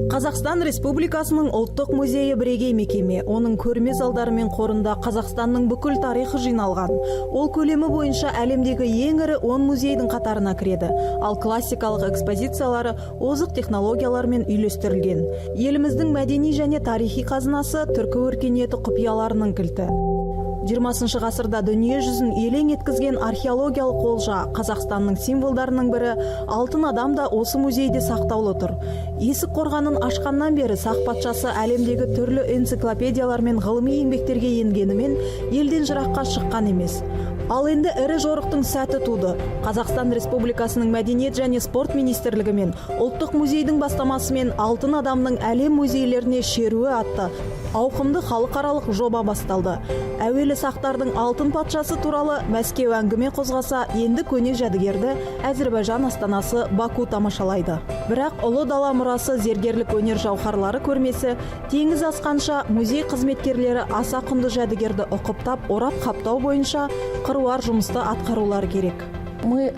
Қазақстан Республикасының ұлттық музейі бірегей мекеме. Оның көрме залдары мен қорында Қазақстанның бүкіл тарихы жиналған. Ол көлемі бойынша әлемдегі ең ірі 10 музейдің қатарына кіреді. Ал классикалық экспозициялары озық технологиялармен үйлестірілген. Еліміздің мәдени және тарихи қазынасы түркі өркениеті құпияларының кілті. 20 ғасырда дүние жүзін елең еткізген археологиялық олжа Қазақстанның символдарының бірі алтын адам да осы музейде сақтаулы тұр. Есік қорғанын ашқаннан бері сақ патшасы әлемдегі түрлі энциклопедиялар мен ғылыми еңбектерге енгенімен елден жыраққа шыққан емес. Ал енді ірі жорықтың сәті туды. Қазақстан Республикасының мәдениет және спорт министрлігі мен ұлттық музейдің бастамасымен алтын адамның әлем музейлеріне шеруі атты ауқымды халықаралық жоба басталды. Әуелі сақтардың алтын патшасы туралы Мәскеу әңгіме қозғаса, енді көне жәдігерді Әзербайжан астанасы Баку тамашалайды. Бірақ ұлы дала мұрасы зергерлік өнер жауһарлары көрмесі теңіз асқанша музей қызметкерлері аса құнды жәдігерді ұқыптап, орап қаптау бойынша қыруар жұмысты атқарулар керек. Мы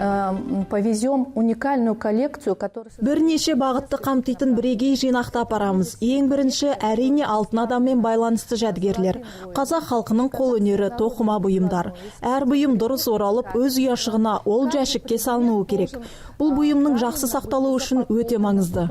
повезем уникальную коллекцию, которая... Бірнеше бағытты қамтитын бірегей жинақты апарамыз. Ең бірінші әрине алтын адаммен байланысты жәдігерлер. Қазақ халқының қол өнері, тоқыма бұйымдар. Әр бұйым дұрыс оралып, өз ұяшығына, ол жәшікке салынуы керек. Бұл бұйымның жақсы сақталуы үшін өте маңызды.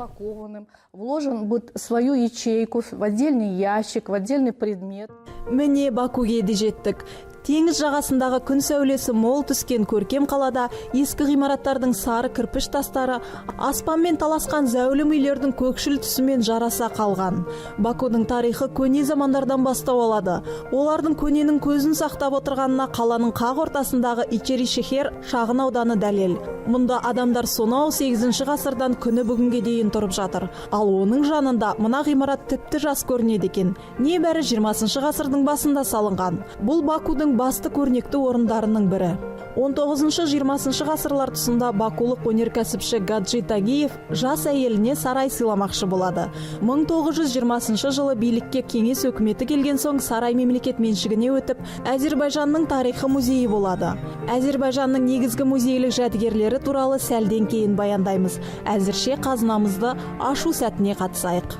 Вложен будет свою ячейку в отдельный ящик, в отдельный предмет. Міне Бакуге де жеттік. Теңіз жағасындағы күн сәулесі мол түскен көркем қалада ескі ғимараттардың сары кірпіш тастары аспанмен таласқан зәулім үйлердің көкшіл түсімен жараса қалған. Бакудың тарихы көне замандардан бастау алады. Олардың көненің көзін сақтап отырғанына қаланың қақ ортасындағы Ичери-шехер шағын ауданы дәлел. Мұнда адамдар сонау 8 ғасырдан күні бүгінге дейін тұрып жатыр. Ал оның жанында мына ғимарат тіпті жас көрінеді екен. Небәрі 20 ғасырдың басында салынған. Бұл Бакудың басты көрнекті орындарының бірі. 19-20 ғасырлар тұсында бакулық өнеркәсіпші Гаджи Тагиев жас әйеліне сарай сыйламақшы болады. 1920 жылы билікке кеңес өкіметі келген соң сарай мемлекет меншігіне өтіп, Әзербайжанның тарихы музейі болады. Әзербайжанның негізгі музейлік жәдігерлері туралы сәлден кейін баяндаймыз. Әзірше қазынамызды ашу сәтіне қатысайық.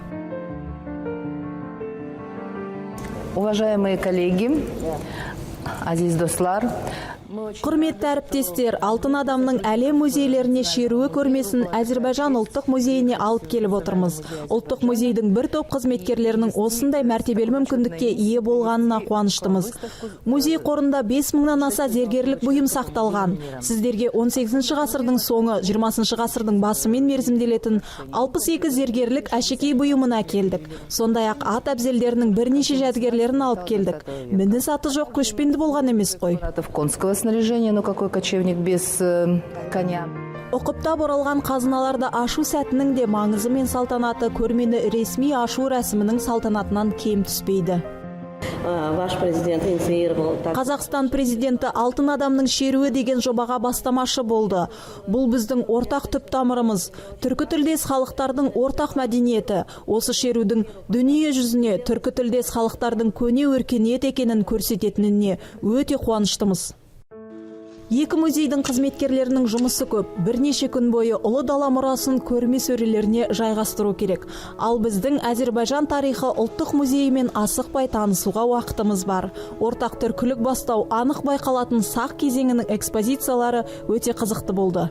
Уважаемые коллеги, азиз достар, Құрметті әріптестер, алтын адамның әлем музейлеріне шеруі көрмесін Әзербайжан ұлттық музейіне алып келіп отырмыз. Ұлттық музейдің бір топ қызметкерлерінің осындай мәртебелі мүмкіндікке ие болғанына қуаныштымыз. Музей қорында 5000-нан аса зергерлік бұйым сақталған. Сіздерге 18 ғасырдың соңы, 20 ғасырдың басымен мерзімделетін 62 зергерлік әшекей бұйымын әкелдік. Сондай-ақ ат әбзелдерінің бірнеше жәдігерлерін алып келдік. Міні саты жоқ көшпенді болған емес қой. Снаряжение, но какой кочевник без коня. Ұқыптап оралған қазыналарды ашу сәтінің де маңызы мен салтанаты көрмені ресми ашу рәсімінің салтанатынан кем түспейді. Қазақстан президенті алтын адамның шеруі деген жобаға бастамашы болды. Бұл біздің ортақ түп тамырымыз, түркі тілдес халықтардың ортақ мәдениеті. Осы шерудің дүние жүзіне түркі тілдес халықтардың көне өркениет екенін көрсететініне өте қуаныштымыз. Екі музейдің қызметкерлерінің жұмысы көп. Бірнеше күн бойы ұлы дала мұрасын көрме сөрелеріне жайғастыру керек. Ал біздің Әзербайжан тарихы ұлттық музейімен асықпай танысуға уақытымыз бар. Ортақ түркілік бастау анық байқалатын сақ кезеңінің экспозициялары өте қызықты болды.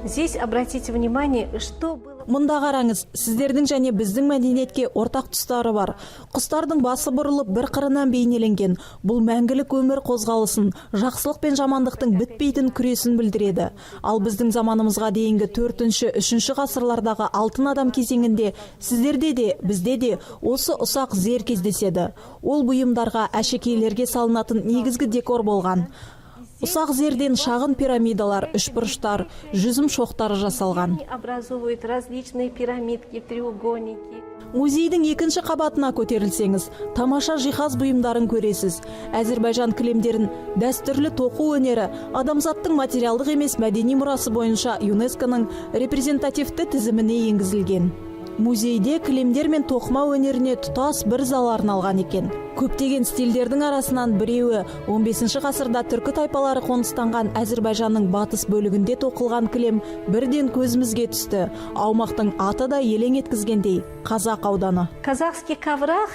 Здесь обратите внимание, что было... Мұнда қараңыз, сіздердің және біздің мәдениетке ортақ тұстары бар. Құстардың басы бұрылып бір қырынан бейнеленген. Бұл мәңгілік өмір қозғалысын, жақсылық пен жамандықтың бітпейтін күресін білдіреді. Ал біздің заманымызға дейінгі 4-3 ғасырлардағы алтын адам кезеңінде сіздерде де, бізде де осы ұсақ зер кездеседі. Ол бұйымдарға әшекейлерге салынатын негізгі декор болған. Ұсақ зерден шағын пирамидалар, үшбұрыштар, жүзім шоқтары жасалған. Образуют различные пирамидки, треугольники. Музейдің екінші қабатына көтерілсеңіз, тамаша жиһаз бұйымдарын көресіз. Әзербайжан кілемдерін, дәстүрлі тоқу өнері, адамзаттың материалдық емес мәдени мұрасы бойынша ЮНЕСКО-ның репрезентативті тізіміне енгізілген. Музейде кілемдер мен тоқыма өнеріне тұтас бір зал арналған екен. Көптеген стильдердің арасынан біреуі 15 ғасырда түркі тайпалары қоныстанған Әзірбайжанның батыс бөлігінде тоқылған кілем бірден көзімізге түсті. Аумақтың аты да елең еткізгендей, Қазақ ауданы. Казахский коврах,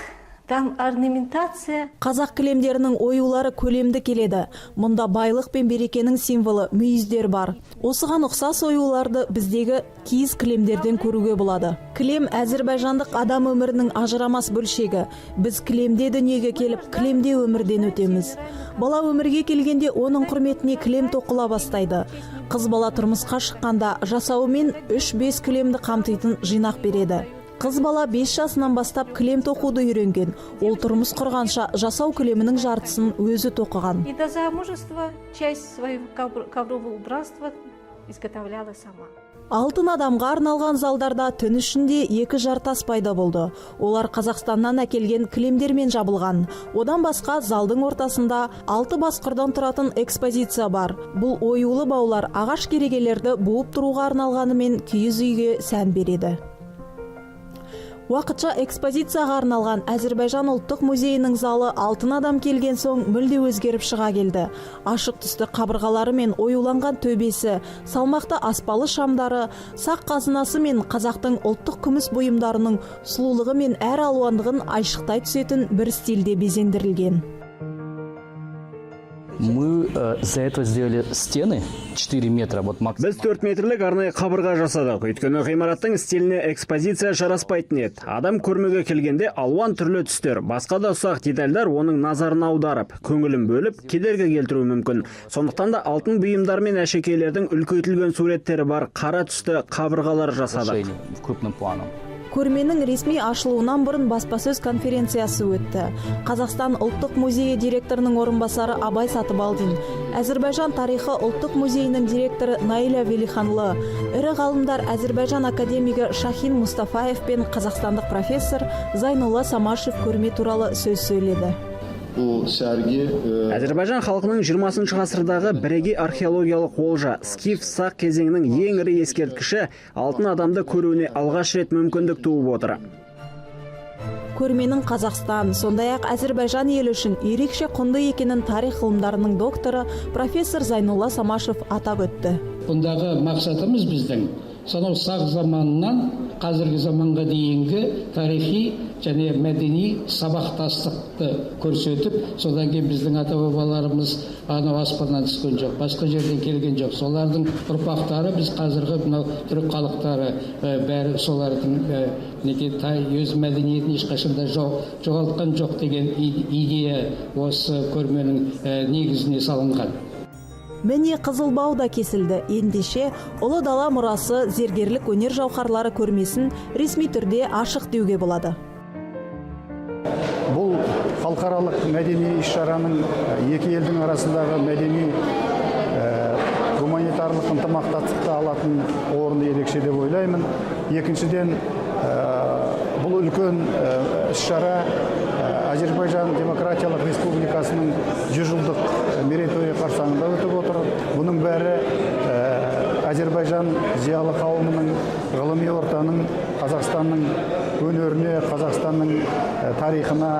там орнаментация. Қазақ кілемдерінің оюлары көлемді келеді. Мұнда байлық пен берекенің символы мүйіздер бар. Осыған ұқсас оюларды біздегі киіз кілемдерден көруге болады. Кілем әзірбайжандық адам өмірінің ажырамас бөлшегі. Біз кілемде дүниеге келіп, кілемде өмірден өтеміз. Бала өмірге келгенде оның құрметіне кілем тоқыла бастайды. Қыз бала тұрмысқа шыққанда жасауымен 3-5 кілемді қамтитын жинақ береді. Қыз бала 5 жасынан бастап кілем тоқуды үйренген. Ол тұрмыс құрғанша жасау кілемінің жартысын өзі тоқыған. И до замужества часть своего коврового убранства изготовляла сама. Алтын адамға арналған залдарда түн ішінде 2 жартас пайда болды. Олар Қазақстаннан әкелген кілемдермен жабылған. Одан басқа залдың ортасында 6 басқырдан тұратын экспозиция бар. Бұл оюлы баулар ағаш керегелерді буып тұруға арналғанымен киіз үйге сән береді. Уақытша экспозицияға арналған Әзірбайжан ұлттық музейінің залы алтын адам келген соң мүлде өзгеріп шыға келді. Ашық түсті қабырғалары мен оюланған төбесі, салмақты аспалы шамдары, сақ қазынасы мен қазақтың ұлттық күміс бұйымдарының сұлулығы мен әр алуандығын айшықтай түсетін бір стильде безендірілген. Мы за это сделали стены 4 метра. Біз 4 метрлік арнайы қабырға жасадық. Өйткені ғимараттың стиліне экспозиция жараспайтын еді. Адам көрмеге келгенде алуан түрлі түстер, басқа да ұсақ детальдар оның назарын аударып, көңілін бөліп, кедергі келтіруі мүмкін. Сондықтан да алтын бұйымдар мен әшекейлердің үлкейтілген суреттері бар қара түсті қабырғалар жасадық. Крупным планом. Көрменің ресми ашылуынан бұрын баспасөз конференциясы өтті. Қазақстан ұлттық музейі директорының орынбасары Абай Сатыбалдин, Әзірбайжан тарихы ұлттық музейінің директоры Наиля Велиханлы, ірі ғалымдар Әзірбайжан академигі Шахин Мустафаев пен қазақстандық профессор Зайнулла Самашев көрме туралы сөз сөйледі. Әзірбайжан халқының 20 ғасырдағы бірегей археологиялық олжа, скиф сақ кезеңінің ең ірі ескерткіші алтын адамды көруіне алғаш рет мүмкіндік туып отыр. Көрменің Қазақстан, сондай-ақ Әзірбайжан елі үшін ерекше құнды екенін тарих ғылымдарының докторы профессор Зайнулла Самашев атап өтті. Бұндағы мақсатымыз біздің сонау сақ заманынан қазіргі заманға дейінгі тарихи және мәдени сабақтастықты көрсетіп, содан кейін біздің ата-бабаларымыз анау аспаннан түскен жоқ, басқа жерден келген жоқ. Солардың ұрпақтары, біз қазіргі мынау түрік халықтары бәрі солардың өз мәдениетін ешқашанда жоғалтқан жоқ деген идея осы көрменің негізіне салынған. Міне Қызылбау да кесілді. Ендеше ұлы дала мұрасы зергерлік өнер жауһарлары көрмесін ресми түрде ашық деуге болады. Бұл халықаралық мәдени іс-шараның екі елдің арасындағы мәдени гуманитарлық ынтымақтастықты алатын орны ерекше деп ойлаймын. Екіншіден, бұл үлкен іс-шара Әзірбайжан Демократиялық Республикасының 100 жылдық мерейтойы қарсаңында өтіп отыр. Бұның бәрі Әзірбайжан зиялы қауымының, ғылыми ортаның, Қазақстанның өнеріне, Қазақстанның тарихына,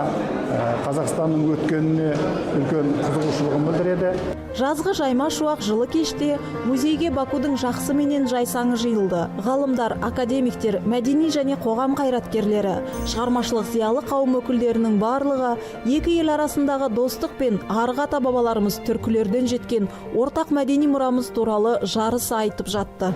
Қазақстанның өткеніне үлкен қызығушылығын білдіреді. Жазғы жайма шуақ жылы кеште музейге Бакудың жақсы менен жайсаңы жиылды. Ғалымдар, академиктер, мәдени және қоғам қайраткерлері, шығармашылық зиялы қауым өкілдерінің барлығы екі ел арасындағы достық пен арғы ата-бабаларымыз түркілерден жеткен ортақ мәдени мұрамыз туралы жарыса айтып жатты.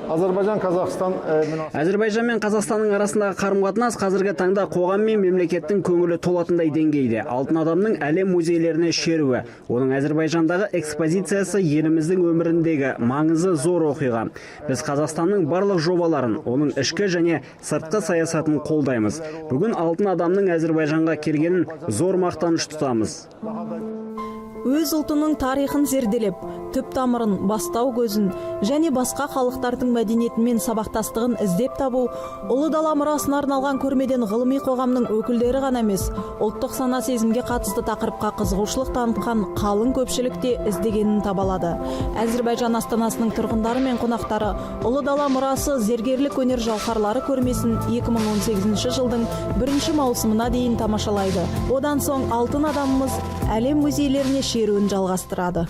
Әзірбайжан мен Қазақстанның арасындағы қарым-қатынас қазіргі таңда қоғам мен мемлекеттің көңілі толатындай деңгейде. Алтын адамның әлем музейлеріне шеруі, оның Әзірбайжандағы экспозициясы еліміздің өміріндегі маңызы зор оқиға. Біз Қазақстанның барлық жобаларын, оның ішкі және сыртқы саясатын қолдаймыз. Бүгін алтын адамның Әзірбайжанға келгенін зор мақтаныш тұтамыз. өз ұлтының тарихын зерделеп, түп тамырын, бастау көзін және басқа халықтардың мәдениетімен сабақтастығын іздеп табу ұлы дала мұрасына арналған көрмеден ғылыми қоғамның өкілдері ғана емес, ұлттық сана сезімге қатысты тақырыпқа қызығушылық танытқан қалың көпшілік те іздегенін таба алады. Әзірбайжан астанасының тұрғындары мен қонақтары ұлы дала мұрасы зергерлік өнер жауһарлары көрмесін 2018 жылдың 1 маусымына дейін тамашалайды. Одан соң алтын адамымыз әлем музейлеріне шеруін жалғастырады.